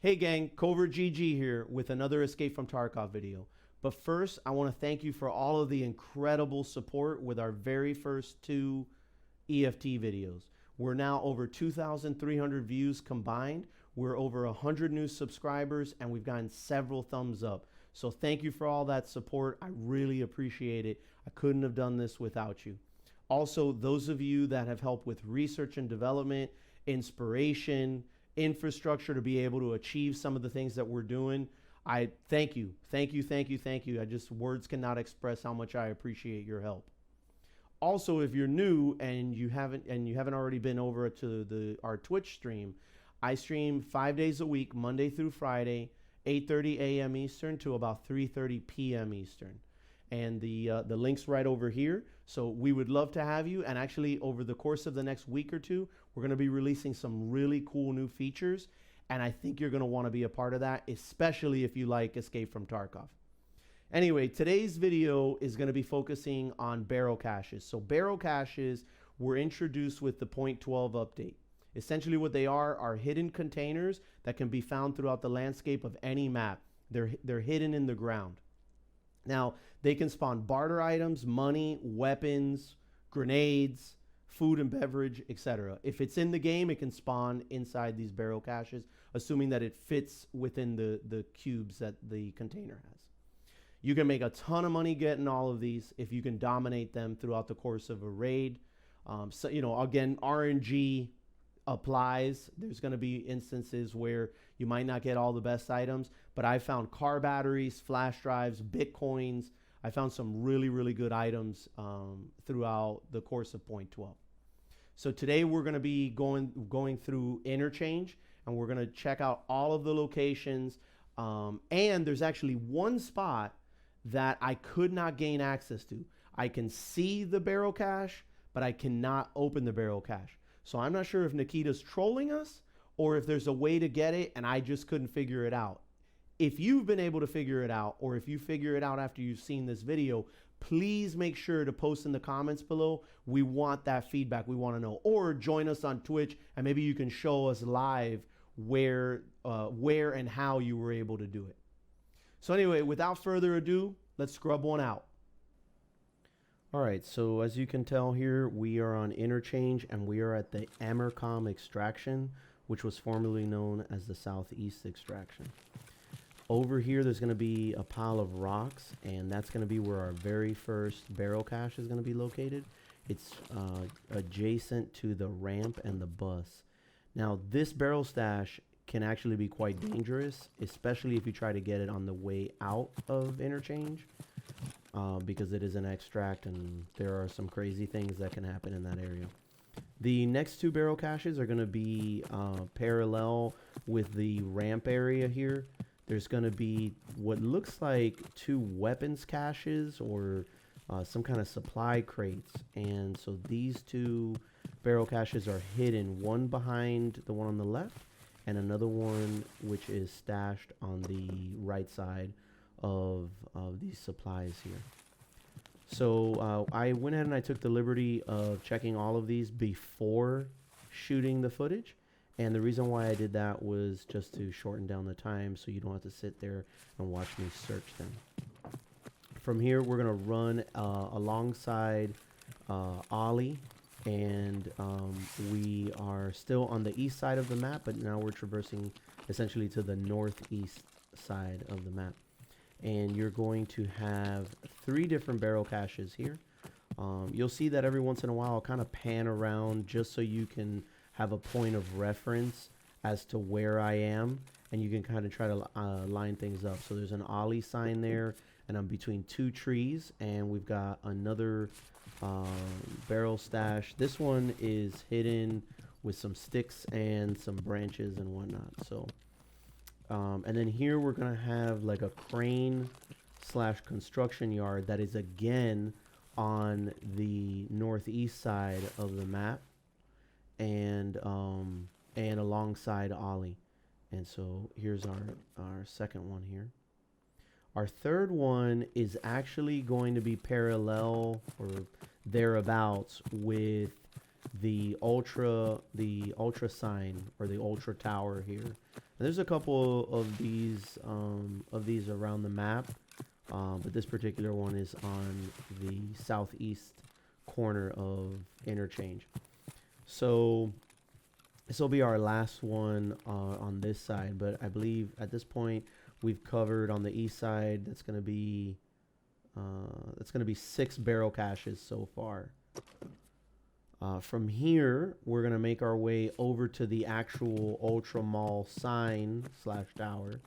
Hey gang, Covert GG here with another Escape from Tarkov video. But first, I want to thank you for all of the incredible support with our very first 2 EFT videos. We're now over 2,300 views combined. We're over 100 new subscribers and we've gotten several thumbs up. So thank you for all that support. I really appreciate it. I couldn't have done this without you. Also, those of you that have helped with research and development, inspiration, infrastructure to be able to achieve some of the things that we're doing, I thank you. Thank you. Words cannot express how much I appreciate your help. Also, if you're new and you haven't already been over to our Twitch stream, I stream 5 days a week, Monday through Friday, 8:30 a.m. Eastern to about 3:30 p.m. Eastern. And the link's right over here. So we would love to have you. And actually, over the course of the next week or two, we're going to be releasing some really cool new features. And I think you're going to want to be a part of that, especially if you like Escape from Tarkov. Anyway, today's video is going to be focusing on barrel caches. So barrel caches were introduced with the 0.12 update. Essentially what they are hidden containers that can be found throughout the landscape of any map. They're hidden in the ground. Now, they can spawn barter items, money, weapons, grenades, food and beverage, etc. If it's in the game, it can spawn inside these barrel caches, assuming that it fits within the cubes that the container has. You can make a ton of money getting all of these if you can dominate them throughout the course of a raid. So, again, RNG applies. There's going to be instances where you might not get all the best items, but I found car batteries, flash drives, bitcoins. I found some really good items throughout the course of 0.12. So today we're going to be going through Interchange, and we're going to check out all of the locations. And there's actually one spot that I could not gain access to. I can see the barrel cache, but I cannot open the barrel cache. So I'm not sure if Nikita's trolling us or if there's a way to get it and I just couldn't figure it out. If you've been able to figure it out, or if you figure it out after you've seen this video, please make sure to post in the comments below. We want that feedback. We want to know. Or join us on Twitch and maybe you can show us live where and how you were able to do it. So anyway, without further ado, let's scrub one out. All right, so as you can tell here, we are on Interchange and we are at the Amercom extraction, which was formerly known as the Southeast extraction. Over here, there's going to be a pile of rocks, and that's going to be where our very first barrel cache is going to be located. It's adjacent to the ramp and the bus. Now, this barrel stash can actually be quite dangerous, especially if you try to get it on the way out of Interchange. Because it is an extract and there are some crazy things that can happen in that area. The next 2 barrel caches are going to be parallel with the ramp area here. There's going to be what looks like 2 weapons caches or some kind of supply crates. And so these 2 barrel caches are hidden, one behind the one on the left and another one which is stashed on the right side of these supplies here. So I went ahead and I took the liberty of checking all of these before shooting the footage, and the reason why I did that was just to shorten down the time so you don't have to sit there and watch me search them. From here we're gonna run alongside Ollie, and we are still on the east side of the map, but now we're traversing essentially to the northeast side of the map. And you're going to have 3 different barrel caches here. You'll see that every once in a while I'll kind of pan around just so you can have a point of reference as to where I am, and you can kind of try to line things up. So there's an Ollie sign there, and I'm between 2 trees, and we've got another barrel stash. This one is hidden with some sticks and some branches and whatnot. So and then here we're going to have like a crane / construction yard that is again on the northeast side of the map, and alongside Ollie. And so here's our second one here. Our third one is actually going to be parallel or thereabouts with the ultra sign or the ultra tower here. And there's a couple of these around the map, but this particular one is on the southeast corner of Interchange. So this will be our last one on this side, but I believe at this point we've covered on the east side. That's going to be 6 barrel caches so far. From here, we're going to make our way over to the actual Ultra Mall sign / tower.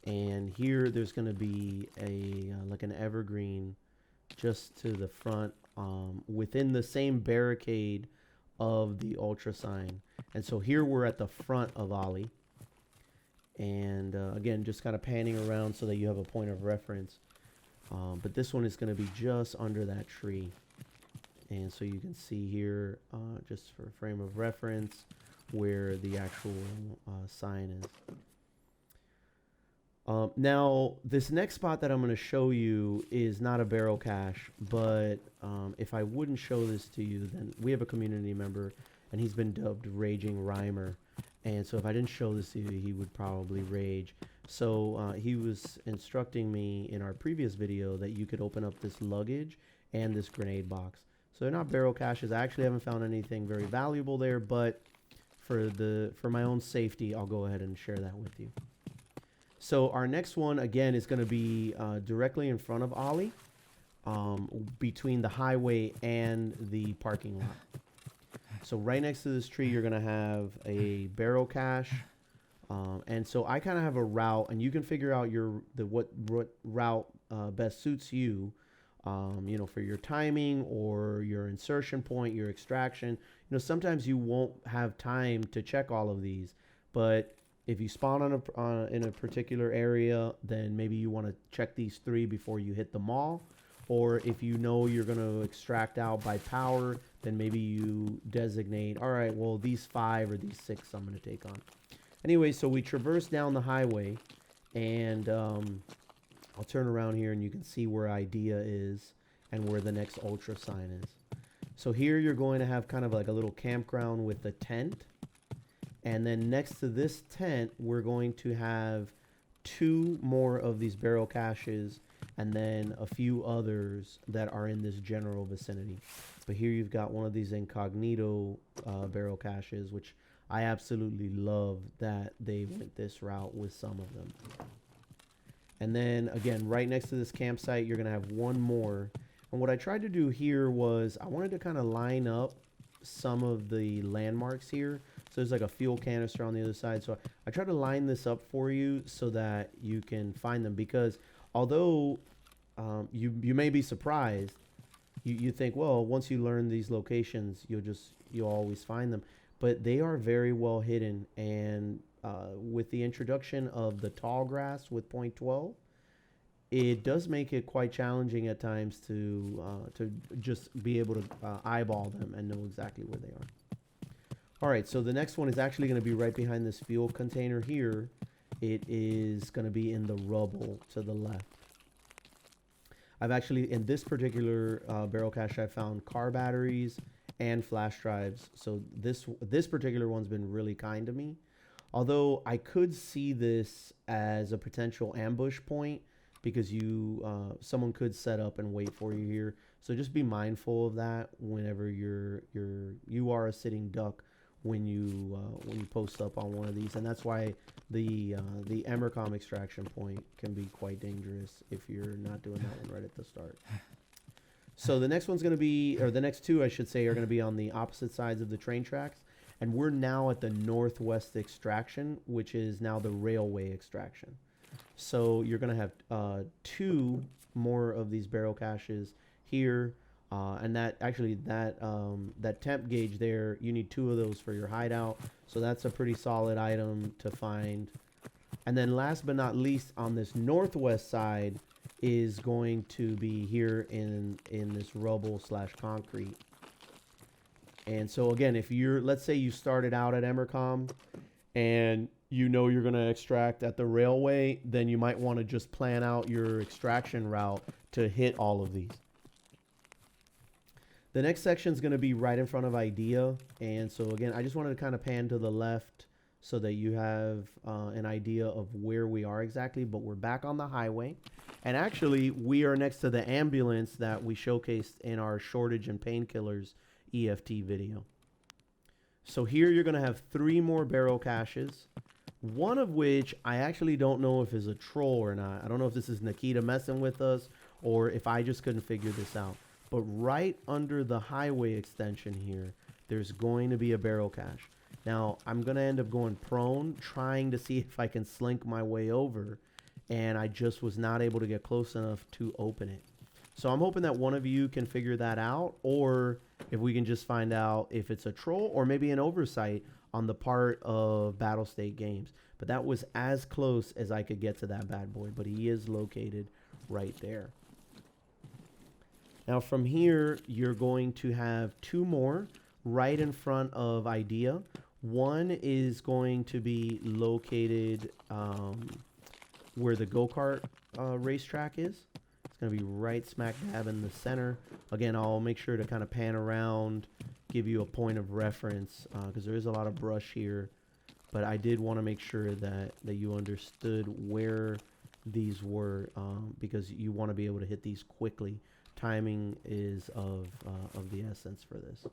And here there's going to be a like an evergreen just to the front within the same barricade of the Ultra sign. And so here we're at the front of Ollie. And again, just kind of panning around so that you have a point of reference. But this one is going to be just under that tree. And so you can see here, just for frame of reference, where the actual sign is. Now, this next spot that I'm going to show you is not a barrel cache, but if I wouldn't show this to you, then we have a community member, and he's been dubbed Raging Rhymer. And so if I didn't show this to you, he would probably rage. So he was instructing me in our previous video that you could open up this luggage and this grenade box. So they're not barrel caches. I actually haven't found anything very valuable there, but for my own safety, I'll go ahead and share that with you. So our next one, again, is going to be directly in front of Ollie, between the highway and the parking lot. So right next to this tree, you're going to have a barrel cache. And so I kind of have a route, and you can figure out what route best suits you. You know, for your timing or your insertion point, your extraction. You know, sometimes you won't have time to check all of these, but if you spawn in a particular area, then maybe you want to check these 3 before you hit the mall. Or if you know you're going to extract out by power, then maybe you designate, all right, well, these 5 or these 6 I'm going to take on. Anyway, so we traverse down the highway, and I'll turn around here and you can see where Idea is and where the next Ultra sign is. So here you're going to have kind of like a little campground with a tent. And then next to this tent, we're going to have 2 more of these barrel caches and then a few others that are in this general vicinity. But here you've got one of these incognito barrel caches, which I absolutely love that they went this route with some of them. And then, again, right next to this campsite, you're going to have 1 more. And what I tried to do here was I wanted to kind of line up some of the landmarks here. So there's like a fuel canister on the other side. So I tried to line this up for you so that you can find them. Because although you may be surprised, you think, well, once you learn these locations, you'll always find them. But they are very well hidden. And with the introduction of the tall grass with .12, it does make it quite challenging at times to just be able to eyeball them and know exactly where they are. All right, so the next one is actually going to be right behind this fuel container here. It is going to be in the rubble to the left. I've actually, in this particular barrel cache, I found car batteries and flash drives. So this particular one's been really kind to me. Although I could see this as a potential ambush point because someone could set up and wait for you here. So just be mindful of that whenever you are a sitting duck when you post up on one of these, and that's why the Emercom extraction point can be quite dangerous if you're not doing that one right at the start. So the next one's going to be, or the next 2 I should say, are going to be on the opposite sides of the train tracks. And we're now at the northwest extraction, which is now the railway extraction. So you're going to have 2 more of these barrel caches here. And that temp gauge there, you need 2 of those for your hideout. So that's a pretty solid item to find. And then last but not least, on this northwest side is going to be here in this rubble / concrete. And so again, if let's say you started out at Emercom and you know you're going to extract at the railway, then you might want to just plan out your extraction route to hit all of these. The next section is going to be right in front of Idea. And so again, I just wanted to kind of pan to the left so that you have an idea of where we are exactly. But we're back on the highway. And actually, we are next to the ambulance that we showcased in our shortage and painkillers EFT video. So here you're going to have 3 more barrel caches, one of which I actually don't know if is a troll or not. I don't know if this is Nikita messing with us or if I just couldn't figure this out. But right under the highway extension here, there's going to be a barrel cache. Now, I'm going to end up going prone, trying to see if I can slink my way over, and I just was not able to get close enough to open it. So I'm hoping that one of you can figure that out, or if we can just find out if it's a troll or maybe an oversight on the part of Battle State Games. But that was as close as I could get to that bad boy, but he is located right there. Now from here, you're going to have 2 more right in front of Idea. One is going to be located where the go-kart racetrack is. It's going to be right smack dab in the center. Again, I'll make sure to kind of pan around, give you a point of reference, because there is a lot of brush here. But I did want to make sure that you understood where these were, because you want to be able to hit these quickly. Timing is of the essence for this.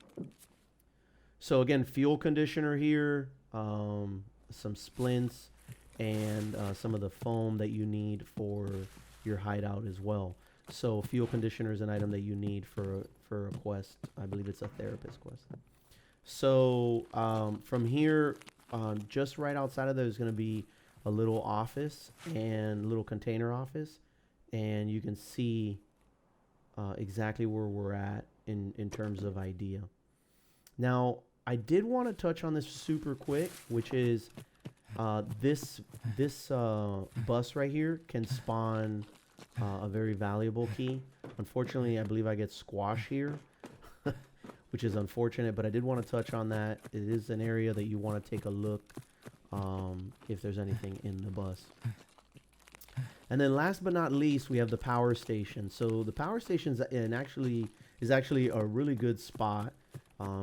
So again, fuel conditioner here, some splints, and some of the foam that you need for your hideout as well. So fuel conditioner is an item that you need for a quest. I believe it's a therapist quest. So from here, just right outside of there is going to be a little office and a little container office, and you can see exactly where we're at in terms of idea. Now, I did want to touch on this super quick, which is this bus right here can spawn a very valuable key. Unfortunately, I believe I get squash here, which is unfortunate, but I did want to touch on that. It is an area that you want to take a look if there's anything in the bus. And then last but not least, we have the power station. So the power station is actually a really good spot.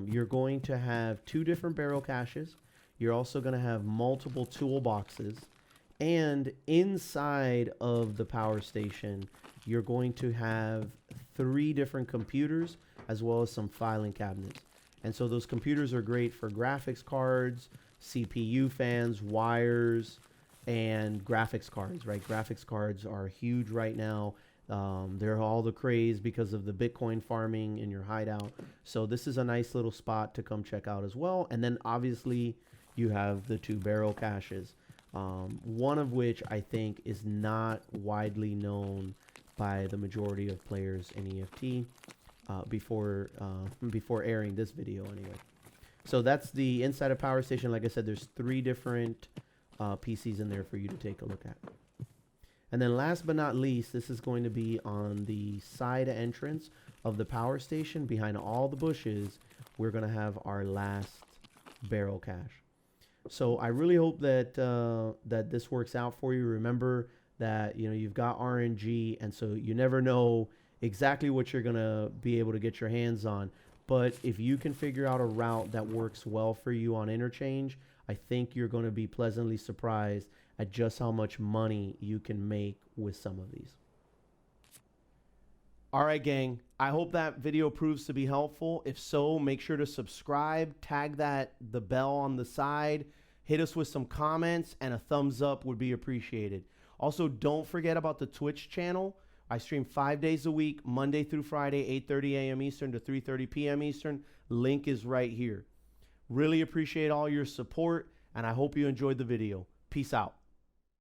You're going to have 2 different barrel caches. You're also going to have multiple toolboxes. And inside of the power station, you're going to have 3 different computers as well as some filing cabinets. And so those computers are great for graphics cards, CPU fans, wires, and graphics cards, right? Graphics cards are huge right now. They're all the craze because of the Bitcoin farming in your hideout. So this is a nice little spot to come check out as well. And then obviously you have the 2 barrel caches, one of which I think is not widely known by the majority of players in EFT before airing this video anyway. So that's the inside of power station. Like I said, there's 3 different PCs in there for you to take a look at. And then last but not least, this is going to be on the side entrance of the power station. Behind all the bushes, we're going to have our last barrel cache. So I really hope that that this works out for you. Remember that you've got RNG, and so you never know exactly what you're going to be able to get your hands on. But if you can figure out a route that works well for you on Interchange, I think you're going to be pleasantly surprised at just how much money you can make with some of these. All right, gang. I hope that video proves to be helpful. If so, make sure to subscribe, tag the bell on the side, hit us with some comments, and a thumbs up would be appreciated. Also, don't forget about the Twitch channel. I stream 5 days a week, Monday through Friday, 8:30 a.m. Eastern to 3:30 p.m. Eastern. Link is right here. Really appreciate all your support, and I hope you enjoyed the video. Peace out.